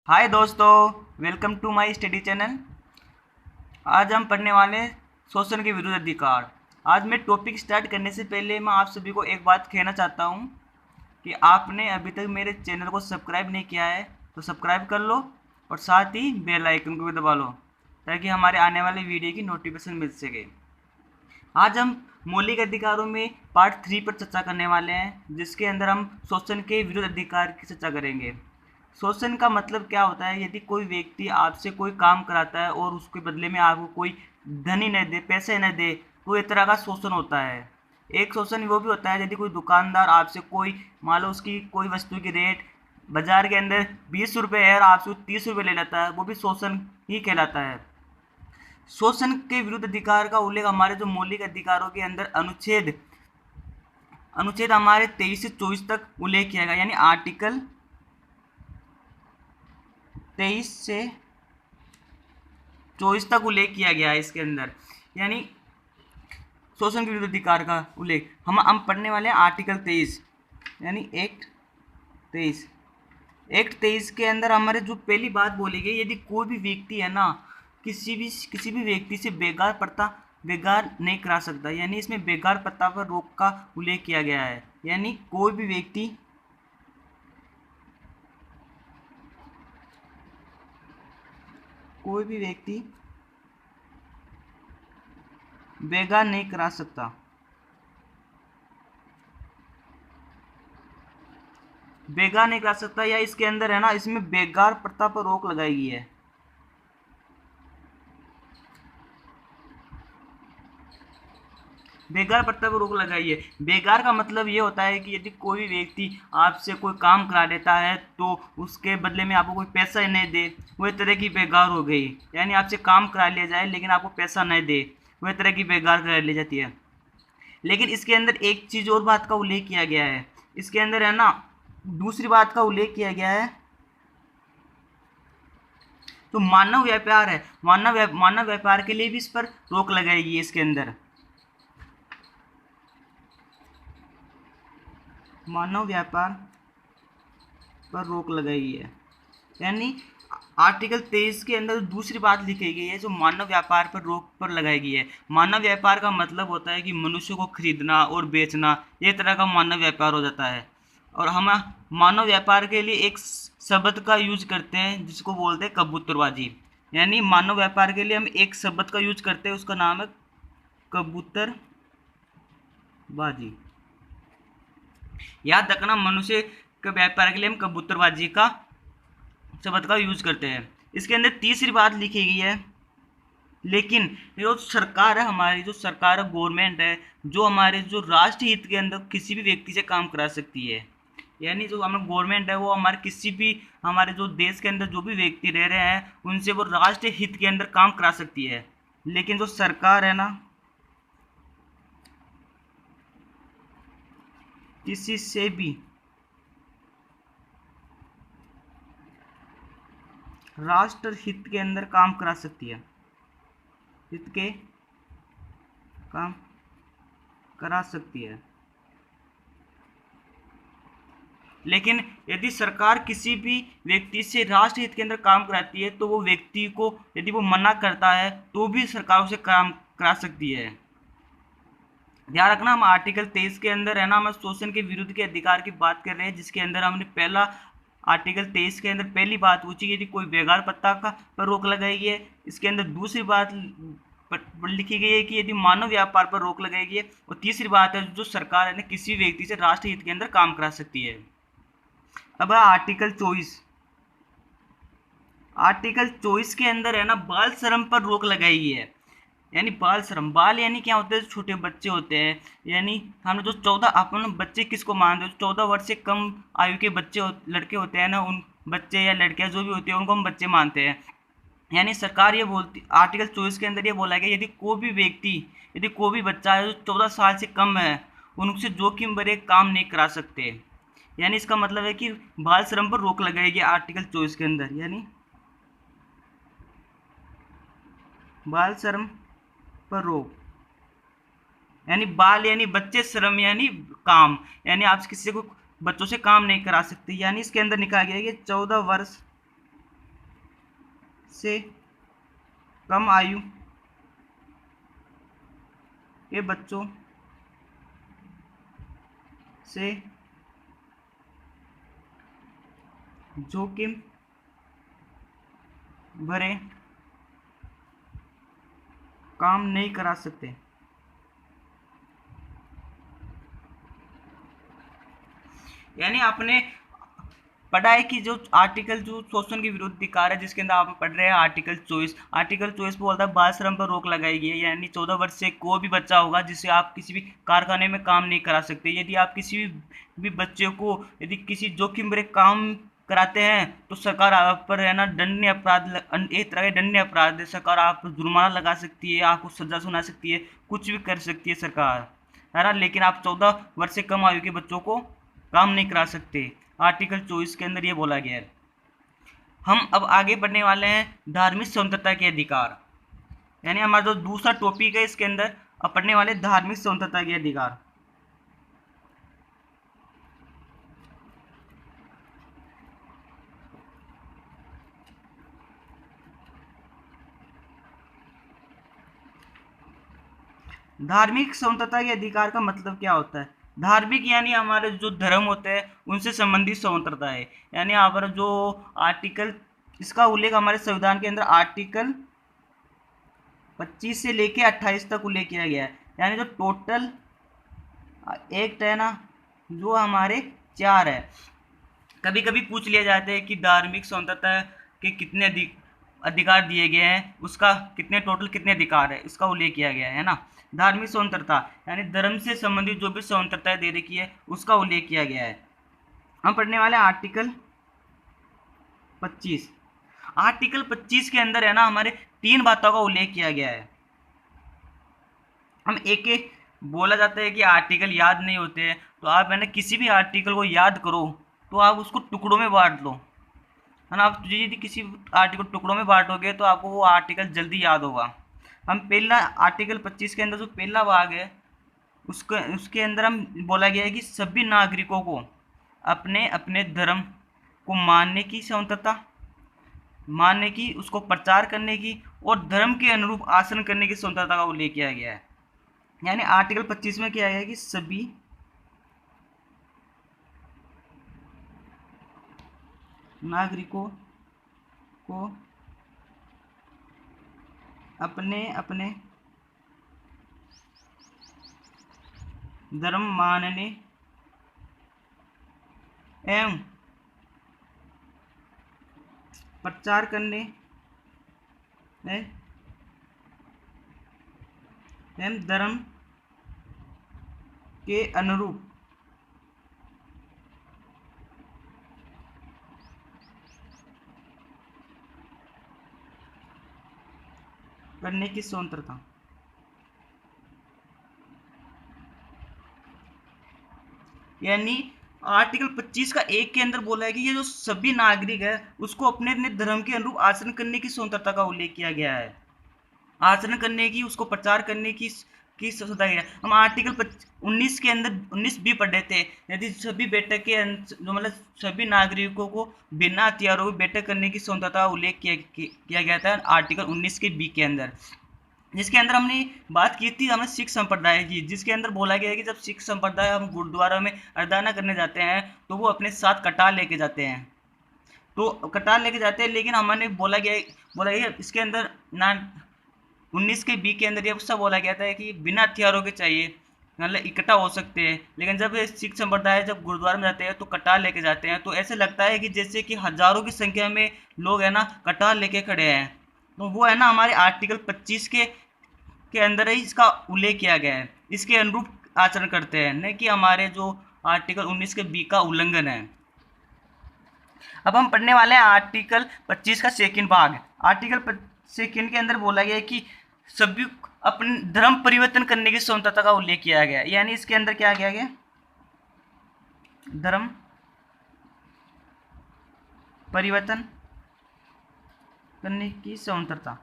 हाय दोस्तों, welcome to my study channel. आज हम पढ़ने वाले हैं शोषण के विरुद्ध अधिकार। आज मैं टॉपिक स्टार्ट करने से पहले मैं आप सभी को एक बात कहना चाहता हूं कि आपने अभी तक मेरे चैनल को सब्सक्राइब नहीं किया है तो सब्सक्राइब कर लो और साथ ही बेल आइकन को भी दबा लो ताकि हमारे आने वाले वीडियो की नोटिफिकेशन मिल सके। आज हम मौलिक अधिकारों में पार्ट 3 पर चर्चा करने वाले हैं, जिसके अंदर हम शोषण के विरुद्ध अधिकार की चर्चा करेंगे। शोषण का मतलब क्या होता है? यदि कोई व्यक्ति आपसे कोई काम कराता है और उसके बदले में आपको कोई धन ही न दे, पैसे न दे, तो एक तरह का शोषण होता है। एक शोषण वो भी होता है यदि कोई दुकानदार आपसे कोई, मान लो उसकी कोई वस्तु की रेट बाजार के अंदर 20 रुपये है और आपसे 30 रुपये ले लेता है, वो भी शोषण ही कहलाता है। शोषण के विरुद्ध अधिकार का उल्लेख हमारे जो मौलिक अधिकारों के अंदर अनुच्छेद अनुच्छेद हमारे 23 से 24 तक उल्लेख किया गया, यानी आर्टिकल 23 से 24 तक उल्लेख किया गया है इसके अंदर, यानी शोषण के विरुद्ध अधिकार का उल्लेख हम पढ़ने वाले हैं आर्टिकल 23 यानी एक्ट 23 के अंदर हमारे जो पहली बात बोली गई, यदि कोई भी व्यक्ति है ना किसी भी व्यक्ति से बेगार नहीं करा सकता, यानी इसमें बेगार प्रथा पर रोक का उल्लेख किया गया है। यानी कोई भी व्यक्ति बेगार नहीं करा सकता। या इसके अंदर है ना, इसमें बेगार प्रथा पर रोक लगाई गई है। बेगार प्रथा पर रोक लगाई है। बेगार का मतलब ये होता है कि यदि कोई व्यक्ति आपसे कोई काम करा देता है तो उसके बदले में आपको कोई पैसा ही नहीं दे, वह तरह की बेगार हो गई। यानी आपसे काम करा लिया जाए लेकिन आपको पैसा नहीं दे, वह तरह की बेगार करा ली जाती है। लेकिन इसके अंदर एक चीज़ और बात का उल्लेख किया गया है, इसके अंदर है ना दूसरी बात का उल्लेख किया गया है, तो मानव व्यापार है। मानव व्यापार के लिए भी इस पर रोक लगाएगी है। इसके अंदर मानव व्यापार पर रोक लगाई है, यानी आर्टिकल 23 के अंदर दूसरी बात लिखी गई है जो मानव व्यापार पर रोक पर लगाई गई है। मानव व्यापार का मतलब होता है कि मनुष्य को खरीदना और बेचना, ये तरह का मानव व्यापार हो जाता है। और हम मानव व्यापार के लिए एक शब्द का यूज करते हैं जिसको बोलते हैं कबूतरबाजी। यानी मानव व्यापार के लिए हम एक शब्द का यूज करते हैं, उसका नाम है कबूतरबाजी। याद रखना, मनुष्य के व्यापार के लिए हम कबूतरबाजी का शब्द का यूज करते हैं। इसके अंदर तीसरी बात लिखी गई है, लेकिन जो सरकार है, हमारी जो सरकार है, गवर्नमेंट है, जो हमारे जो राष्ट्र हित के अंदर किसी भी व्यक्ति से काम करा सकती है। यानी जो हमारा गवर्नमेंट है वो हमारे किसी भी, हमारे जो देश के अंदर जो भी व्यक्ति रह रहे हैं उनसे वो राष्ट्र हित के अंदर काम करा सकती है। लेकिन जो सरकार है ना, किसी से भी राष्ट्र हित के अंदर काम करा सकती है, हित के काम करा सकती है। लेकिन यदि सरकार किसी भी व्यक्ति से राष्ट्र हित के अंदर काम कराती है तो वो व्यक्ति को यदि वो मना करता है तो भी सरकार उसे काम करा सकती है। ध्यान रखना, हम आर्टिकल 23 के अंदर है ना, हम शोषण के विरुद्ध के अधिकार की बात कर रहे हैं, जिसके अंदर हमने पहला आर्टिकल 23 के अंदर पहली बात पूछी यदि कोई बेगार प्रथा का पर रोक लगाई है। इसके अंदर दूसरी बात लिखी गई है कि यदि मानव व्यापार पर रोक लगाई गई है, और तीसरी बात है जो सरकार है ना किसी व्यक्ति से राष्ट्र हित के अंदर काम करा सकती है। अब आर्टिकल 24 के अंदर है ना बाल श्रम पर रोक लगाई गई है। यानी बाल श्रम, बाल यानी क्या होते हैं? छोटे बच्चे होते हैं, यानी हम जो 14, अपन बच्चे किसको मानते हैं? 14 वर्ष से कम आयु के बच्चे लड़के होते हैं ना, उन बच्चे या लड़कियां जो भी होती है उनको हम बच्चे मानते हैं। यानी सरकार ये बोलती, आर्टिकल 24 के अंदर ये बोला गया यदि कोई भी बच्चा है जो 14 साल से कम है, उनसे जोखिम भरे काम नहीं करा सकते। यानी इसका मतलब है कि बाल श्रम पर रोक लगाएगी आर्टिकल 24 के अंदर। यानी बाल श्रम पर रोक, यानी बाल यानी बच्चे, श्रम यानी काम, यानी आप किसी को बच्चों से काम नहीं करा सकते। यानी इसके अंदर निकाला गया है कि 14 वर्ष से कम आयु के बच्चों से जोखिम भरे काम नहीं करा सकते। यानी आपने पढ़ा है कि जो आर्टिकल जो शोषण के विरुद्ध अधिकार है, जिसके अंदर आप पढ़ रहे हैं आर्टिकल 24। आर्टिकल 24 पे बोलता है बाल श्रम पर रोक लगाई गई है, यानी 14 वर्ष से कोई भी बच्चा होगा जिसे आप किसी भी कारखाने में काम नहीं करा सकते। यदि आप किसी भी बच्चे को यदि किसी जोखिम भरे काम कराते हैं तो सरकार आप पर है ना दंडनीय अपराध, एक तरह का दंडनीय अपराध है। सरकार आप पर जुर्माना लगा सकती है, आपको सजा सुना सकती है, कुछ भी कर सकती है सरकार, है ना। लेकिन आप 14 वर्ष से कम आयु के बच्चों को काम नहीं करा सकते। आर्टिकल 24 के अंदर ये बोला गया है। हम अब आगे बढ़ने वाले हैं धार्मिक स्वतंत्रता के अधिकार, यानी हमारा जो दूसरा टॉपिक है इसके अंदर अब पढ़ने वाले धार्मिक स्वतंत्रता के अधिकार। धार्मिक स्वतंत्रता के अधिकार का मतलब क्या होता है? धार्मिक यानी हमारे जो धर्म होते हैं उनसे संबंधित स्वतंत्रता है। यानी यहाँ पर जो आर्टिकल, इसका उल्लेख हमारे संविधान के अंदर आर्टिकल 25 से लेके 28 तक उल्लेख किया गया है। यानी जो टोटल एक्ट है ना जो हमारे 4 है। कभी कभी पूछ लिया जाता है कि धार्मिक स्वतंत्रता के कितने अधिकार दिए गए हैं, उसका कितने टोटल कितने अधिकार है, इसका उल्लेख किया गया है ना। धार्मिक स्वतंत्रता यानी धर्म से संबंधित जो भी स्वतंत्रता दे रखी है उसका उल्लेख किया गया है। हम पढ़ने वाले आर्टिकल 25। आर्टिकल 25 के अंदर है ना हमारे 3 बातों का उल्लेख किया गया है। हम एक एक बोला जाता है कि आर्टिकल याद नहीं होते, तो आप है ना किसी भी आर्टिकल को याद करो तो आप उसको टुकड़ों में बांट लो, है ना। आप यदि किसी आर्टिकल टुकड़ों में बांटोगे तो आपको वो आर्टिकल जल्दी याद होगा। हम पहला आर्टिकल 25 के अंदर जो पहला भाग है उसके अंदर हम बोला गया है कि सभी नागरिकों को अपने अपने धर्म को मानने की स्वतंत्रता, मानने की, उसको प्रचार करने की और धर्म के अनुरूप आचरण करने की स्वतंत्रता का उल्लेख किया गया है। यानी आर्टिकल 25 में किया गया है कि सभी नागरिकों को अपने अपने धर्म मानने एवं प्रचार करने एवं धर्म के अनुरूप करने की स्वतंत्रता। यानी आर्टिकल 25 का 1 के अंदर बोला है कि ये जो सभी नागरिक है उसको अपने अपने धर्म के अनुरूप आचरण करने की स्वतंत्रता का उल्लेख किया गया है। आचरण करने की, उसको प्रचार करने की स्वतंत्रता है। हम आर्टिकल 19 के अंदर 19 भी पढ़ रहे थे, यदि सभी बैठक के जो मतलब सभी नागरिकों को बिना हथियारों के बैठक करने की स्वतंत्रता का उल्लेख किया गया था आर्टिकल 19 के बी के अंदर, जिसके अंदर हमने बात की थी हमें सिख संप्रदाय की, जिसके अंदर बोला गया है कि जब सिख संप्रदाय हम गुरुद्वारा में अरदाना करने जाते हैं तो वो अपने साथ कटार लेके जाते हैं, तो कटार लेके जाते हैं। लेकिन हमने बोला गया इसके अंदर ना 19 के बी के अंदर ये सब बोला गया था कि बिना हथियारों के चाहिए, मतलब इकट्ठा हो सकते हैं। लेकिन जब सिख संप्रदाय जब गुरुद्वारा में जाते हैं तो कटार लेके जाते हैं, तो ऐसे लगता है कि जैसे कि हजारों की संख्या में लोग है ना कटार लेके खड़े हैं। तो वो है ना हमारे आर्टिकल 25 के अंदर ही इसका उल्लेख किया गया है, इसके अनुरूप आचरण करते हैं, न कि हमारे जो आर्टिकल 19 के बी का उल्लंघन है। अब हम पढ़ने वाले हैं आर्टिकल 25 का सेकंड भाग। आर्टिकल सेकंड के अंदर बोला गया है कि सभी अपने धर्म परिवर्तन करने की स्वतंत्रता का उल्लेख किया गया है। यानी इसके अंदर क्या किया गया, धर्म परिवर्तन करने की स्वतंत्रता।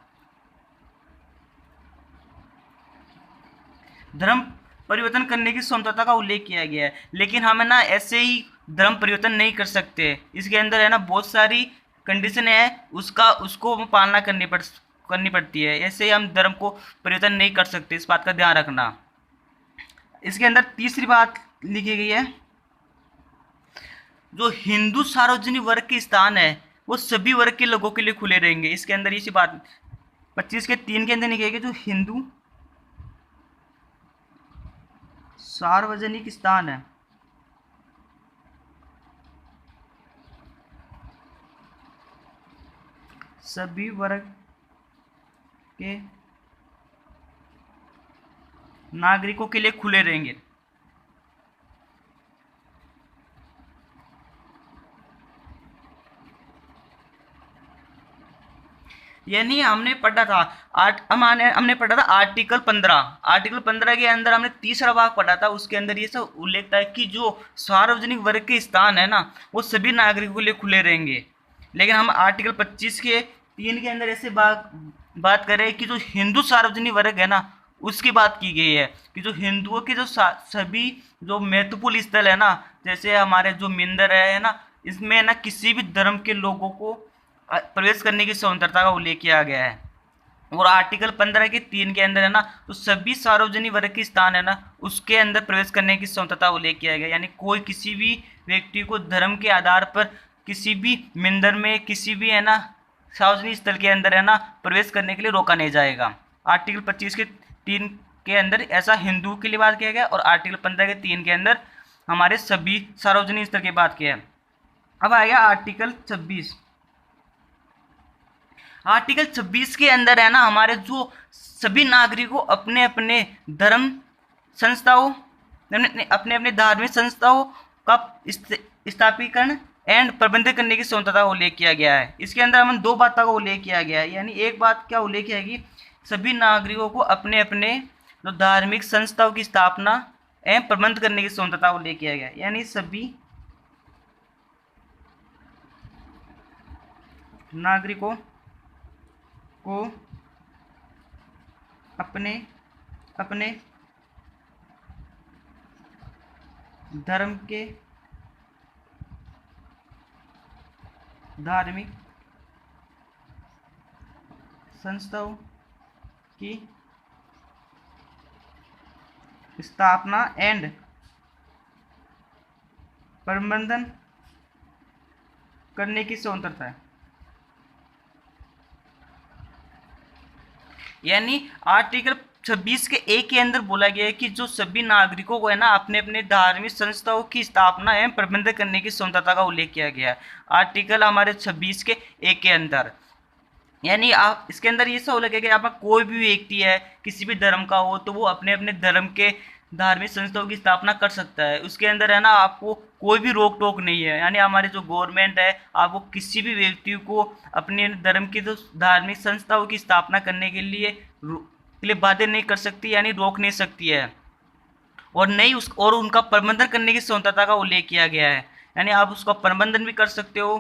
धर्म परिवर्तन करने की स्वतंत्रता का उल्लेख किया गया है, लेकिन हम है ना ऐसे ही धर्म परिवर्तन नहीं कर सकते। इसके अंदर है ना बहुत सारी कंडीशन है उसका उसको पालना करनी पड़ती है। ऐसे ही हम धर्म को परिवर्तन नहीं कर सकते, इस बात का ध्यान रखना। इसके अंदर तीसरी बात लिखी गई है, जो हिंदू सार्वजनिक वर्ग के स्थान है वो सभी वर्ग के लोगों के लिए खुले रहेंगे। इसके अंदर इसी बात 25 के 3 के अंदर लिखी गई, जो हिंदू सार्वजनिक स्थान है सभी वर्ग के नागरिकों के लिए खुले रहेंगे। यानी हमने पढ़ा था हमने पढ़ा था आर्टिकल 15 के अंदर हमने तीसरा भाग पढ़ा था। उसके अंदर ये सब उल्लेख था कि जो सार्वजनिक वर्ग के स्थान है ना वो सभी नागरिकों के लिए खुले रहेंगे। लेकिन हम आर्टिकल 25 के 3 के अंदर ऐसे बात करें कि जो हिंदू सार्वजनिक वर्ग है ना उसकी बात की गई है कि जो हिंदुओं के जो सभी जो महत्वपूर्ण स्थल है ना, जैसे हमारे जो मंदिर है ना, इसमें ना किसी भी धर्म के लोगों को प्रवेश करने की स्वतंत्रता का उल्लेख किया गया है। और आर्टिकल 15 के 3 के अंदर है ना, तो सभी सार्वजनिक वर्ग के स्थान है ना उसके अंदर प्रवेश करने की स्वतंत्रता उल्लेख किया गया। यानी कोई किसी भी व्यक्ति को धर्म के आधार पर किसी भी मंदिर में किसी भी है ना सार्वजनिक स्थल के अंदर है ना प्रवेश करने के लिए रोका नहीं जाएगा। आर्टिकल 25 के 3 के अंदर ऐसा हिंदू के लिए बात किया गया और आर्टिकल 15 के 3 के अंदर हमारे सभी सार्वजनिक स्थल की बात किया है। अब आएगा आर्टिकल 26। आर्टिकल 26 के अंदर है ना हमारे जो सभी नागरिकों अपने अपने धर्म संस्थाओं अपने अपने धार्मिक संस्थाओं का स्थापीकरण एंड प्रबंधन करने की स्वतंत्रता का उल्लेख किया गया है। इसके अंदर हम दो बातों का उल्लेख किया गया है। यानी एक बात क्या उल्लेख है कि सभी नागरिकों को अपने अपने जो धार्मिक संस्थाओं की स्थापना एवं प्रबंध करने की स्वतंत्रता का उल्लेख किया गया है। यानी सभी नागरिकों को अपने अपने धर्म के धार्मिक संस्थाओं की स्थापना एंड प्रबंधन करने की स्वतंत्रता है। यानी आर्टिकल 26 के 1 के अंदर बोला गया है कि जो सभी नागरिकों को है ना अपने अपने धार्मिक संस्थाओं की स्थापना एवं प्रबंधन करने की स्वतंत्रता का उल्लेख किया गया है आर्टिकल हमारे 26 के 1 के अंदर। यानी आप इसके अंदर ये सब लगेगा कि आप कोई भी व्यक्ति है किसी भी धर्म का हो तो वो अपने अपने धर्म के धार्मिक संस्थाओं की स्थापना कर सकता है। उसके अंदर है ना आपको कोई भी रोक टोक नहीं है। यानी हमारे जो गवर्नमेंट है आपको किसी भी व्यक्ति को अपने धर्म की जो धार्मिक संस्थाओं की स्थापना करने के लिए बाध्य नहीं कर सकती, यानी रोक नहीं सकती है। और नहीं और उनका प्रबंधन करने की स्वतंत्रता का उल्लेख किया गया है। यानी आप उसका प्रबंधन भी कर सकते हो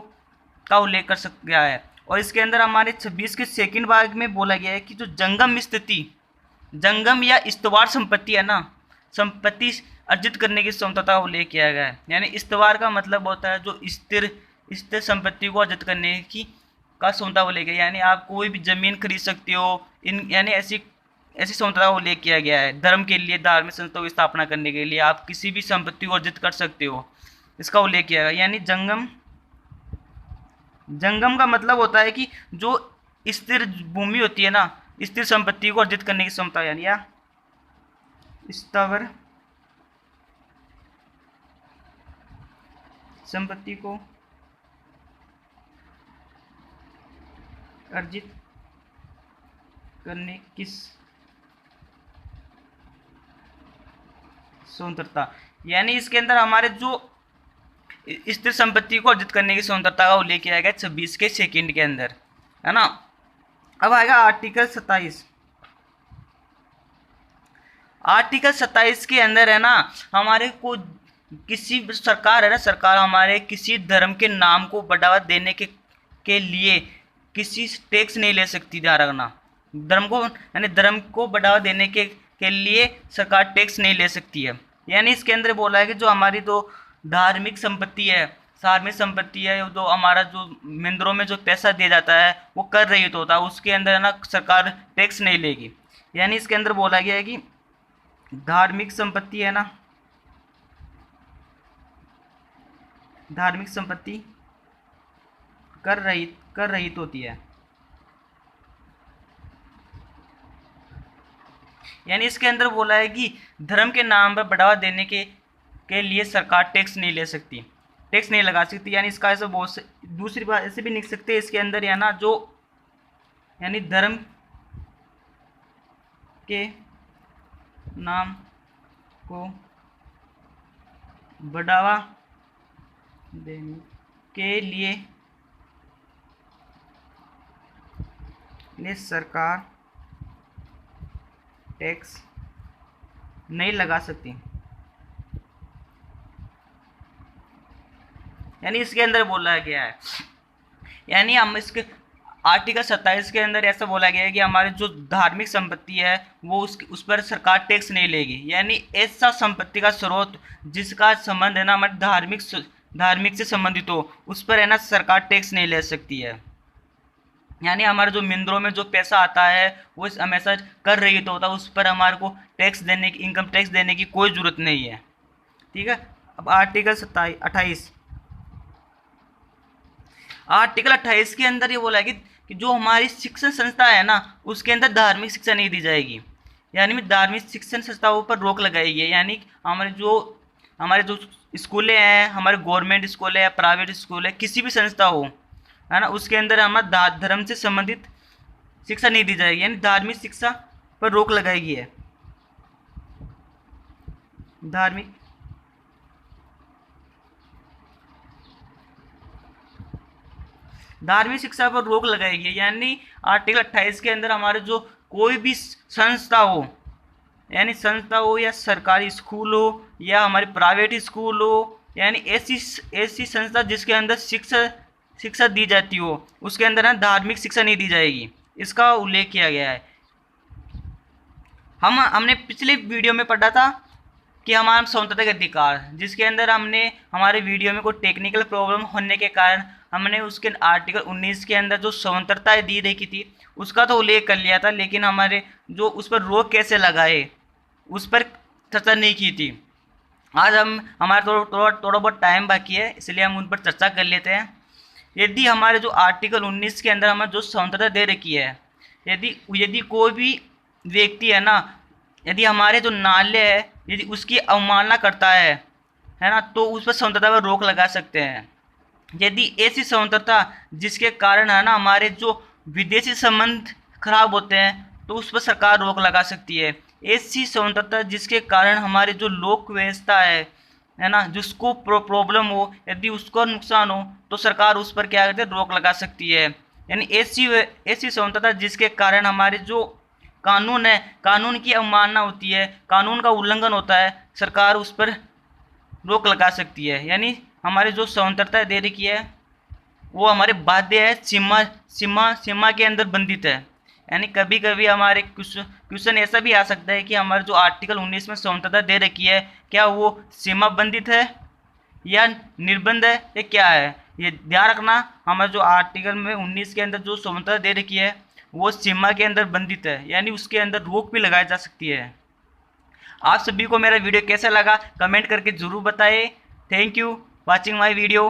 का उल्लेख कर सकता गया है। और इसके अंदर हमारे 26 के सेकंड भाग में बोला गया है कि जो जंगम स्थिति जंगम या इस्तवार संपत्ति है ना संपत्ति अर्जित करने की स्वतंत्रता का उल्लेख किया गया है। यानी इस्तवार का मतलब होता है जो स्थिर संपत्ति को अर्जित करने की का स्वतंत्रता उल्लेख है। यानी आप कोई भी जमीन खरीद सकते हो यानी ऐसी स्वतंत्रता का उल्लेख किया गया है। धर्म के लिए धार्मिक संस्थाओं की स्थापना करने के लिए आप किसी भी संपत्ति को अर्जित कर सकते हो, इसका उल्लेख किया गया। यानी जंगम का मतलब होता है कि जो स्थिर भूमि होती है ना स्थिर संपत्ति को अर्जित करने की क्षमता, यानी या स्थावर संपत्ति को अर्जित करने की स्वतंत्रता। यानी इसके अंदर हमारे जो स्थिर संपत्ति को अर्जित करने की स्वतंत्रता का उल्लेख किया गया 26 के सेकंड के अंदर, है ना। अब आएगा आर्टिकल 27। आर्टिकल 27 के अंदर है ना हमारे को किसी सरकार है ना सरकार हमारे किसी धर्म के नाम को बढ़ावा देने के लिए किसी टैक्स नहीं ले सकती। ध्यान रखना, धर्म को यानी धर्म को बढ़ावा देने के लिए सरकार टैक्स नहीं ले सकती है। यानी इसके अंदर बोला है कि जो हमारी तो धार्मिक संपत्ति है धार्मिक संपत्ति है, जो हमारा जो मंदिरों में जो पैसा दिया जाता है वो कर रहित होता है, उसके अंदर है ना सरकार टैक्स नहीं लेगी। यानी इसके अंदर बोला गया है कि धार्मिक संपत्ति है ना, धार्मिक संपत्ति कर रहित होती है। यानी इसके अंदर बोला है कि धर्म के नाम पर बढ़ावा देने के लिए सरकार टैक्स नहीं ले सकती, टैक्स नहीं लगा सकती। यानी इसका ऐसा बहुत से दूसरी बात ऐसे भी लिख सकते हैं इसके अंदर, या ना जो यानी धर्म के नाम को बढ़ावा देने के लिए सरकार टैक्स नहीं लगा सकती। यानी इसके अंदर बोला गया है, यानी हम इसके आर्टिकल 27 के अंदर ऐसा बोला गया है कि हमारी जो धार्मिक संपत्ति है वो उस पर सरकार टैक्स नहीं लेगी। यानी ऐसा संपत्ति का स्रोत जिसका संबंध है ना हमारे धार्मिक से संबंधित हो, उस पर है ना सरकार टैक्स नहीं ले सकती है। यानी हमारे जो मंदिरों में जो पैसा आता है वो हमेशा कर रही तो होता है, उस पर हमारे को टैक्स देने की, इनकम टैक्स देने की कोई ज़रूरत नहीं है। ठीक है। अब आर्टिकल 28 के अंदर ये बोला है कि जो हमारी शिक्षण संस्था है ना उसके अंदर धार्मिक शिक्षा नहीं दी जाएगी। यानी धार्मिक शिक्षण संस्थाओं पर रोक लगाई है। यानी हमारे जो स्कूलें हैं, हमारे गवर्नमेंट स्कूल है या प्राइवेट स्कूल है, किसी भी संस्था हो है ना, उसके अंदर हमारा धर्म से संबंधित शिक्षा नहीं दी जाएगी। यानी धार्मिक शिक्षा पर रोक लगाई गई है। धार्मिक शिक्षा पर रोक लगाई गई। यानी आर्टिकल 28 के अंदर हमारे जो कोई भी संस्था हो, यानी संस्था हो या सरकारी स्कूल हो या हमारे प्राइवेट स्कूल हो, यानी ऐसी संस्था जिसके अंदर शिक्षा दी जाती हो, उसके अंदर ना धार्मिक शिक्षा नहीं दी जाएगी। इसका उल्लेख किया गया है। हमने पिछले वीडियो में पढ़ा था कि हमारा स्वतंत्रता के अधिकार, जिसके अंदर हमने हमारे वीडियो में कोई टेक्निकल प्रॉब्लम होने के कारण हमने उसके आर्टिकल 19 के अंदर जो स्वतंत्रता दी रखी थी उसका तो उल्लेख कर लिया था, लेकिन हमारे जो उस पर रोक कैसे लगाए उस पर चर्चा नहीं की थी। आज हमारा थोड़ा बहुत टाइम बाकी है, इसलिए हम उन पर चर्चा कर लेते हैं। यदि हमारे जो आर्टिकल 19 के अंदर हमें जो स्वतंत्रता दे रखी है, यदि कोई भी व्यक्ति है ना, यदि हमारे जो नाले है यदि उसकी अवमानना करता है ना, तो उस पर स्वतंत्रता पर रोक लगा सकते हैं। यदि ऐसी स्वतंत्रता जिसके कारण है ना हमारे जो विदेशी संबंध खराब होते हैं तो उस पर सरकार रोक लगा सकती है। ऐसी स्वतंत्रता जिसके कारण हमारे जो लोक व्यवस्था है ना, जिसको प्रॉब्लम हो, यदि उसको नुकसान हो तो सरकार उस पर क्या करती है, रोक लगा सकती है। यानी ऐसी स्वतंत्रता जिसके कारण हमारे जो कानून है, कानून की अवमानना होती है, कानून का उल्लंघन होता है, सरकार उस पर रोक लगा सकती है। यानी हमारे जो स्वतंत्रता दे रखी है वो हमारे बाध्य है, सीमा के अंदर बंधित है। यानी कभी कभी हमारे क्वेश्चन ऐसा भी आ सकता है कि हमारे जो आर्टिकल 19 में स्वतंत्रता दे रखी है, क्या वो सीमा बंधित है या निर्बंध है या क्या है। ये ध्यान रखना, हमारे जो आर्टिकल में 19 के अंदर जो स्वतंत्रता दे रखी है वो सीमा के अंदर बंधित है, यानी उसके अंदर रोक भी लगाई जा सकती है। आप सभी को मेरा वीडियो कैसा लगा कमेंट करके ज़रूर बताएं। Thank you watching my video.